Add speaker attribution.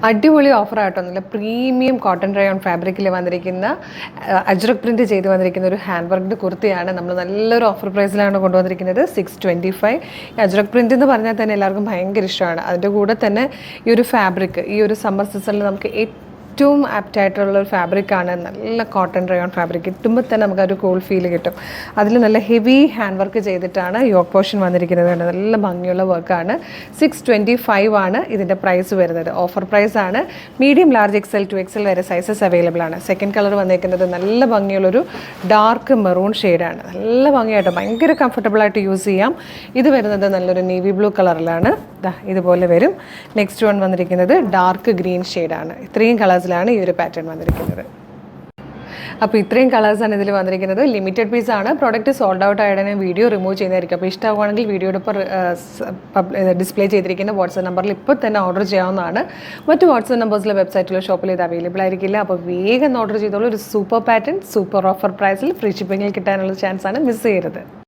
Speaker 1: അടിപൊളി ഓഫറായിട്ടോ, നല്ല premium cotton rayon ഫാബ്രിക്കിൽ വന്നിരിക്കുന്ന അജ്രക് പ്രിൻറ്റ് ചെയ്ത് വന്നിരിക്കുന്ന ഒരു ഹാൻഡ് വർക്ക്ഡ് കുർത്തിയാണ് നമ്മൾ നല്ലൊരു ഓഫർ പ്രൈസിലാണ് കൊണ്ടുവന്നിരിക്കുന്നത്. 625. ഈ അജ്രക് പ്രിൻറ്റ് എന്ന് പറഞ്ഞാൽ തന്നെ എല്ലാവർക്കും ഭയങ്കര ഇഷ്ടമാണ്. അതിൻ്റെ കൂടെ തന്നെ ഈ ഒരു ഫാബ്രിക് ഈ ഒരു സമ്മർ സീസണിൽ നമുക്ക് ഏറ്റവും ആപ്റ്റായിട്ടുള്ളൊരു ഫാബ്രിക്കാണ്. നല്ല കോട്ടൺ റയോൺ ഫാബ്രിക് കിട്ടുമ്പോൾ തന്നെ നമുക്കൊരു കൂൾ ഫീൽ കിട്ടും. അതിൽ നല്ല ഹെവി ഹാൻഡ് വർക്ക് ചെയ്തിട്ടാണ് യോക്ക് പോർഷൻ വന്നിരിക്കുന്നത്. നല്ല ഭംഗിയുള്ള വർക്കാണ്. 625 ആണ് ഇതിൻ്റെ പ്രൈസ് വരുന്നത്. ഓഫർ പ്രൈസാണ്. Medium, large, XL to XL വരെ സൈസസ് അവൈലബിൾ ആണ്. സെക്കൻഡ് കളർ വന്നിരിക്കുന്നത് നല്ല ഭംഗിയുള്ളൊരു ഡാർക്ക് മെറൂൺ ഷെയ്ഡാണ്. നല്ല ഭംഗിയായിട്ട് ഭയങ്കര കംഫർട്ടബിളായിട്ട് യൂസ് ചെയ്യാം. ഇത് വരുന്നത് നല്ലൊരു നേവി ബ്ലൂ കളറിലാണ്. ഇതുപോലെ വരും. നെക്സ്റ്റ് വൺ വന്നിരിക്കുന്നത് ഡാർക്ക് ഗ്രീൻ ഷെയ്ഡാണ്. ഇത്രയും കളേഴ്സിലാണ് ഈ ഒരു പാറ്റേൺ വന്നിരിക്കുന്നത്. അപ്പോൾ ഇത്രയും കളേഴ്സാണ് ഇതിൽ വന്നിരിക്കുന്നത്. ലിമിറ്റഡ് പീസാണ്. പ്രോഡക്റ്റ് സോൾഡ് ഔട്ട് ആയിട്ട് ഞാൻ വീഡിയോ റിമൂവ് ചെയ്യുന്നതായിരിക്കും. അപ്പോൾ ഇഷ്ടമാണെങ്കിൽ വീഡിയോയുടെ ഇപ്പോൾ ഡിസ്പ്ലേ ചെയ്തിരിക്കുന്ന വാട്സപ്പ് നമ്പറിൽ ഇപ്പോൾ തന്നെ ഓർഡർ ചെയ്യാവുന്നതാണ്. മറ്റ് വാട്സപ്പ് നമ്പേഴ്സിലെ വെബ്സൈറ്റിലോ ഷോപ്പിൽ ഇത് അവൈലബിൾ ആയിരിക്കില്ല. അപ്പോൾ വേഗം ഓർഡർ ചെയ്തോളൂ. ഒരു സൂപ്പർ പാറ്റേൺ, സൂപ്പർ ഓഫർ പ്രൈസിൽ ഫ്രീ ഷിപ്പിങ്ങിൽ കിട്ടാനുള്ള ചാൻസാണ്. മിസ് ചെയ്യരുത്.